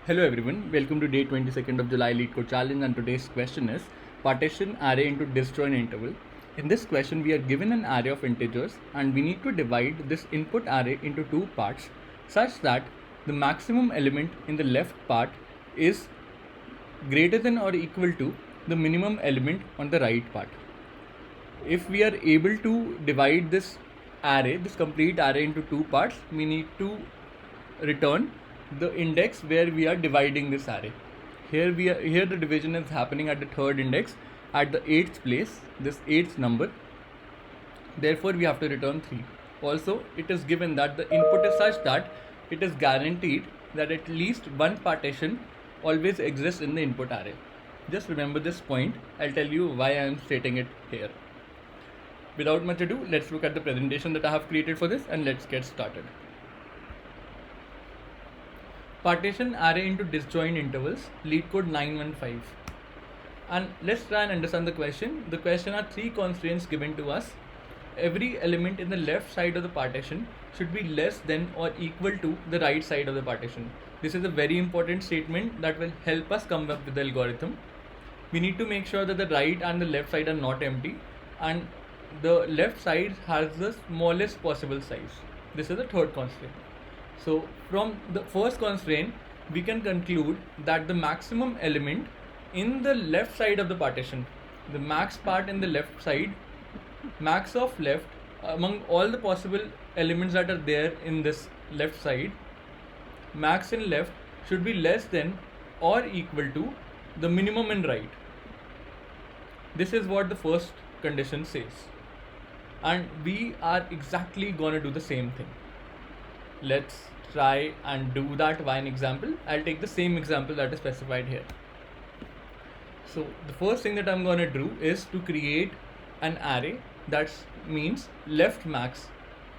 Hello everyone, welcome to day 22nd of July LeetCode Challenge, and today's question is partition array into disjoint interval. In this question we are given an array of integers and we need to divide this input array into two parts such that the maximum element in the left part is greater than or equal to the minimum element on the right part. If we are able to divide this complete array into two parts, we need to return the index where we are dividing this array. Here the division is happening at the third index at the 8th place, this 8th number. Therefore we have to return 3. Also it is given that the input is such that it is guaranteed that at least one partition always exists in the input array. Just remember this point. I'll tell you why I am stating it here. Without much ado, let's look at the presentation that I have created for this and let's get started. Partition array into disjoint intervals, LeetCode 915. And let's try and understand the question. The question are three constraints given to us. Every element in the left side of the partition should be less than or equal to the right side of the partition. This is a very important statement that will help us come up with the algorithm. We need to make sure that the right and the left side are not empty, and the left side has the smallest possible size. This is the third constraint. So from the first constraint, we can conclude that the maximum element in the left side of the partition, the max part in the left side, max of left among all the possible elements that are there in this left side, max in left should be less than or equal to the minimum in right. This is what the first condition says, and we are exactly gonna do the same thing. Let's try and do that via an example. I'll take the same example that is specified here. So the first thing that I'm going to do is to create an array that means left max.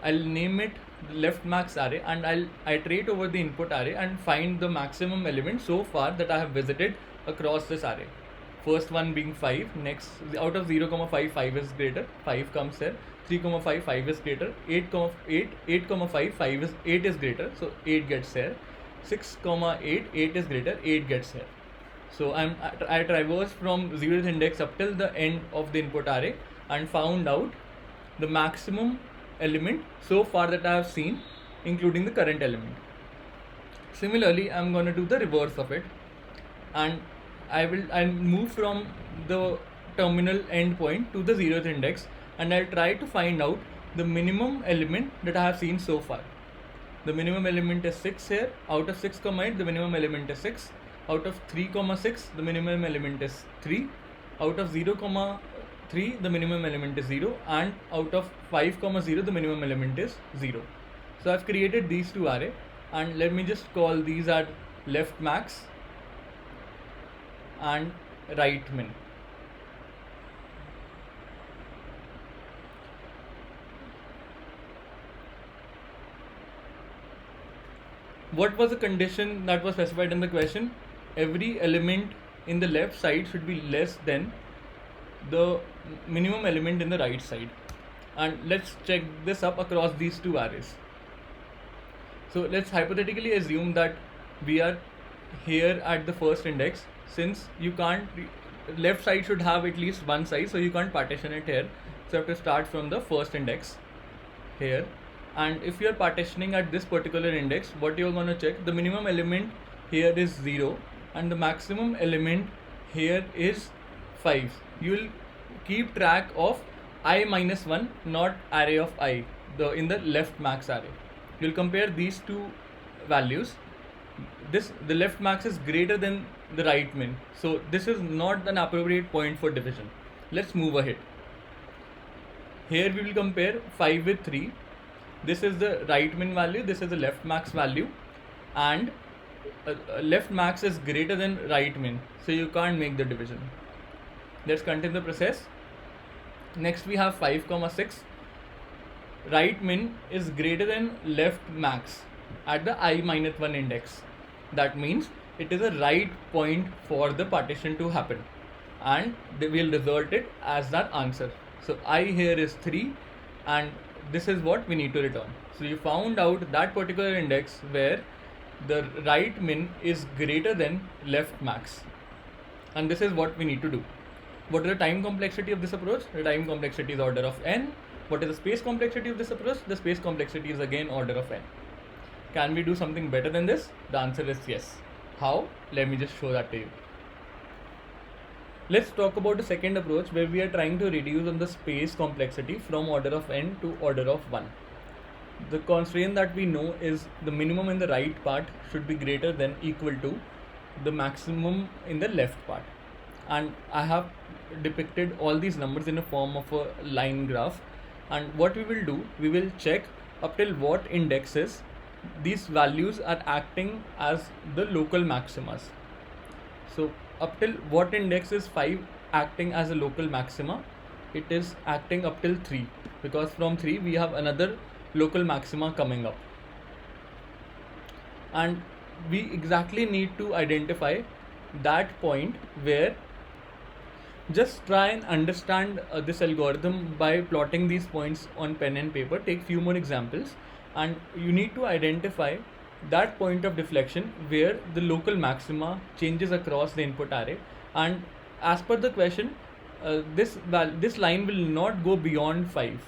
I'll name it left max array, and I'll iterate over the input array and find the maximum element so far that I have visited across this array. First one being 5, next out of 0, 5 is greater, 5 comes here, 3, 5 is greater, 8, 8 is greater, so 8 gets here, 6, 8 is greater, 8 gets here. So I traversed from 0th index up till the end of the input array and found out the maximum element so far that I have seen, including the current element. Similarly, I'm going to do the reverse of it, and I'll move from the terminal endpoint to the 0th index, and I'll try to find out the minimum element that I have seen so far. The minimum element is 6 here. Out of 6, 8, the minimum element is 6. Out of 3, 6, the minimum element is 3. Out of 0, 3, the minimum element is 0. And out of 5, 0, the minimum element is 0. So I've created these two array, and let me just call these at left max and right min. What was the condition that was specified in the question? Every element in the left side should be less than the minimum element in the right side. And let's check this up across these two arrays. So let's hypothetically assume that we are here at the first index. Since you can't, left side should have at least one size, so you can't partition it here. So you have to start from the first index here. And if you are partitioning at this particular index, what you are going to check, the minimum element here is 0 and the maximum element here is 5. You will keep track of I minus 1, not array of I, in the left max array. You will compare these two values. The left max is greater than the right min, so this is not an appropriate point for division. Let's move ahead. Here we will compare 5 with 3. This is the right min value, this is the left max value, and left max is greater than right min, so you can't make the division. Let's continue the process. Next we have 5, 6. Right min is greater than left max at the I minus 1 index. That means it is a right point for the partition to happen, and they will result it as that answer. So I here is 3, and this is what we need to return. So you found out that particular index where the right min is greater than left max. And this is what we need to do. What is the time complexity of this approach? The time complexity is order of n. What is the space complexity of this approach? The space complexity is again order of n. Can we do something better than this? The answer is yes. How? Let me just show that to you. Let's talk about the second approach where we are trying to reduce on the space complexity from order of n to order of 1. The constraint that we know is the minimum in the right part should be greater than equal to the maximum in the left part. And I have depicted all these numbers in a form of a line graph. And what we will do, we will check up till what indexes these values are acting as the local maximas. So up till what index is 5 acting as a local maxima? It is acting up till 3, because from 3 we have another local maxima coming up. And we exactly need to identify that point where, just try and understand this algorithm by plotting these points on pen and paper. Take few more examples, and you need to identify that point of deflection where the local maxima changes across the input array. And as per the question, this line will not go beyond 5.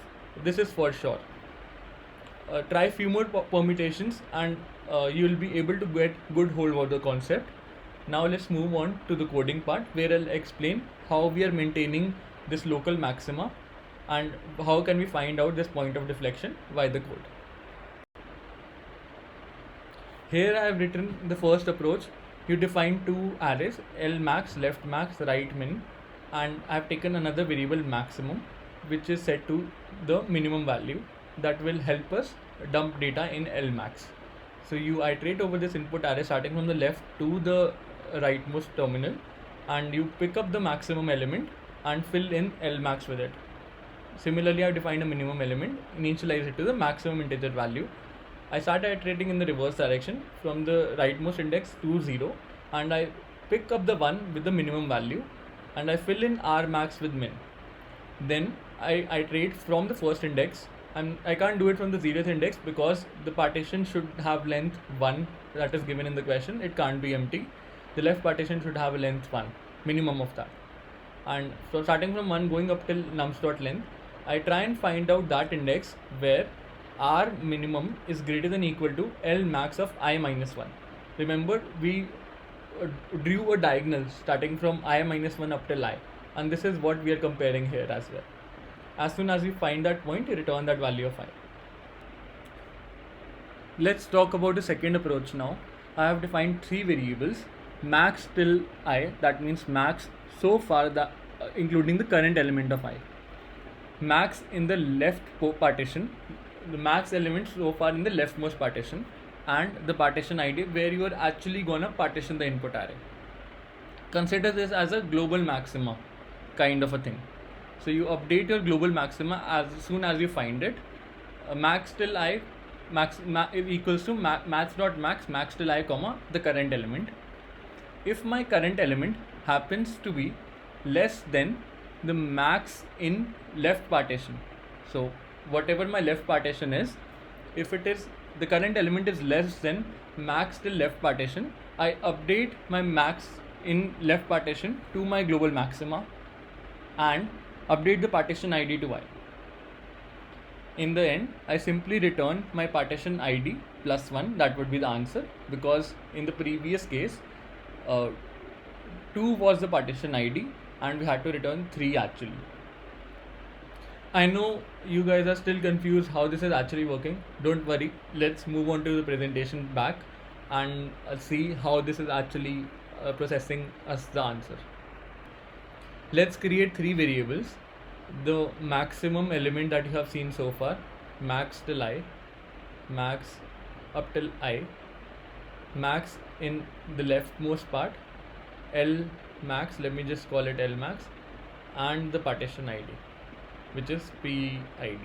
This is for sure. Try few more permutations and you will be able to get good hold of the concept. Now let's move on to the coding part, where I'll explain how we are maintaining this local maxima and how can we find out this point of deflection by the code. Here I have written the first approach. You define two arrays, L max, left max, right min, and I have taken another variable maximum which is set to the minimum value that will help us dump data in L max. So you iterate over this input array starting from the left to the rightmost terminal, and you pick up the maximum element and fill in L max with it. Similarly, I have defined a minimum element, initialize it to the maximum integer value. I start iterating in the reverse direction from the rightmost index to 0, and I pick up the 1 with the minimum value and I fill in R max with min. Then I iterate from the first index, and I can't do it from the 0th index because the partition should have length 1 that is given in the question. It can't be empty. The left partition should have a length 1, minimum of that. And so starting from 1 going up till nums.length, I try and find out that index where R minimum is greater than equal to L max of I minus 1. Remember, we drew a diagonal starting from I minus 1 up till I, and this is what we are comparing here as well. As soon as we find that point, you return that value of I. Let's talk about the second approach now. I have defined three variables, max till I, that means max so far including the current element of I. Max in the left partition, the max element so far in the leftmost partition, and the partition ID where you are actually gonna partition the input array. Consider this as a global maxima kind of a thing. So you update your global maxima as soon as you find it. Max till I equals to max.max max till I comma the current element. If my current element happens to be less than the max in left partition, so whatever my left partition is, if it is the current element is less than max till left partition, I update my max in left partition to my global maxima and update the partition ID to I. In the end, I simply return my partition ID plus 1, that would be the answer, because in the previous case 2 was the partition ID and we had to return 3 actually. I know you guys are still confused how this is actually working. Don't worry, let's move on to the presentation back and see how this is actually processing us the answer. Let's create three variables. The maximum element that you have seen so far, max till I, max up till I, max in the leftmost part, L max, let me just call it L max, and the partition ID, which is PID.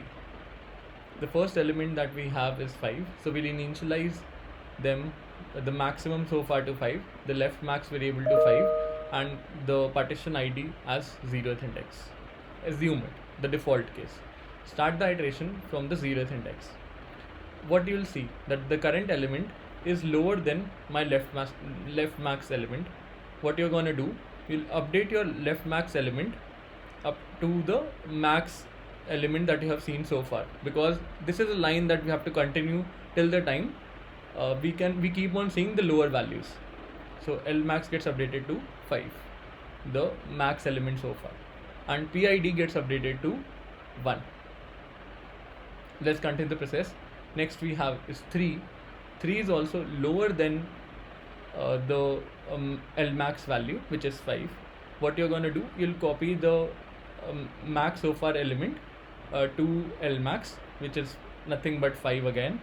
The first element that we have is 5, so we'll initialize them, the maximum so far to 5, the left max variable to 5, and the partition ID as 0th index. Assume it, the default case. Start the iteration from the 0th index. What you will see that the current element is lower than my left max element, what you're going to do, you'll update your left max element up to the max element that you have seen so far, because this is a line that we have to continue till the time we keep on seeing the lower values. So L max gets updated to 5, the max element so far, and PID gets updated to 1. Let's continue the process. Next we have is 3. 3 is also lower than the L max value, which is 5. What you're going to do, you'll copy the max so far element to L max, which is nothing but 5 again.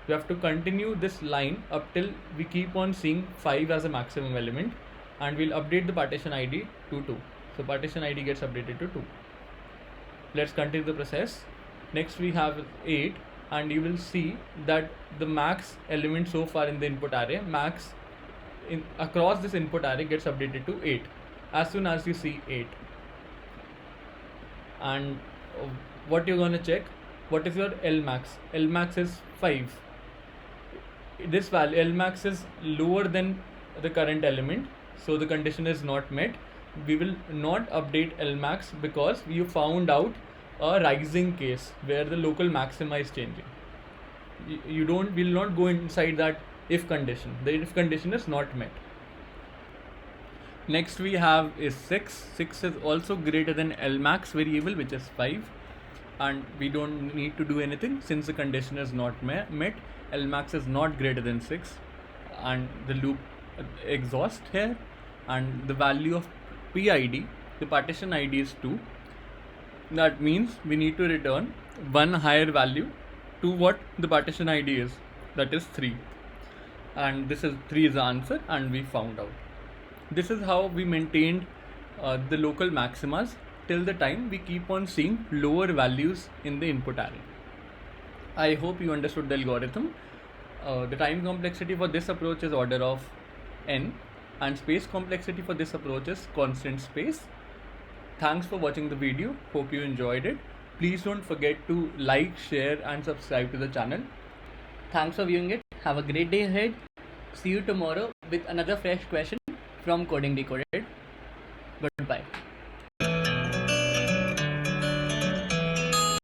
We have to continue this line up till we keep on seeing 5 as a maximum element, and we'll update the partition ID to 2. So partition ID gets updated to 2. Let's continue the process. Next we have 8, and you will see that the max element so far in the input array, max across this input array, gets updated to 8 as soon as you see 8. And what you're going to check, what is your L max? L max is 5. This value L max is lower than the current element, so the condition is not met. We will not update L max because you found out a rising case where the local maxima is changing. Will not go inside that if condition. The if condition is not met. Next we have is 6. 6 is also greater than L max variable, which is 5, and we don't need to do anything since the condition is not met. L max is not greater than 6, and the loop exhausts here, and the value of PID, the partition ID, is 2. That means we need to return one higher value to what the partition ID is, that is 3, and this is 3 is the answer, and we found out. This is how we maintained the local maximas till the time we keep on seeing lower values in the input array. I hope you understood the algorithm. The time complexity for this approach is order of n, and space complexity for this approach is constant space. Thanks for watching the video. Hope you enjoyed it. Please don't forget to like, share and subscribe to the channel. Thanks for viewing it. Have a great day ahead. See you tomorrow with another fresh question from Coding Decoded. Goodbye.